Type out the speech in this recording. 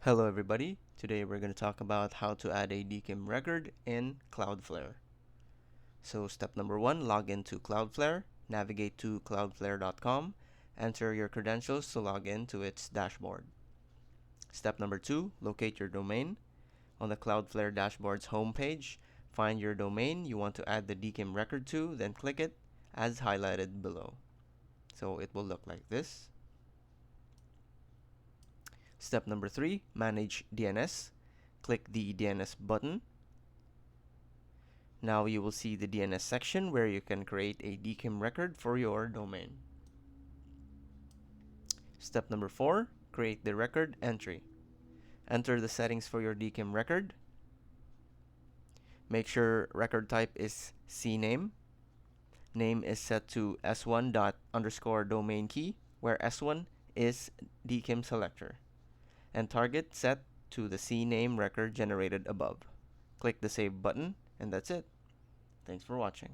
Hello everybody, today we're going to talk about how to add a DKIM record in Cloudflare. So step number 1, log into Cloudflare, navigate to cloudflare.com, enter your credentials to log in to its dashboard. Step number 2, locate your domain. On the Cloudflare dashboard's homepage, find your domain you want to add the DKIM record to, then click it as highlighted below. So it will look like this. Step number 3, manage DNS. Click the DNS button. Now you will see the DNS section where you can create a DKIM record for your domain. Step number 4, create the record entry. Enter the settings for your DKIM record. Make sure record type is CNAME. Name is set to s1._domain key, where s1 is DKIM selector. And target set to the CNAME record generated above. Click the save button, and that's it. Thanks for watching.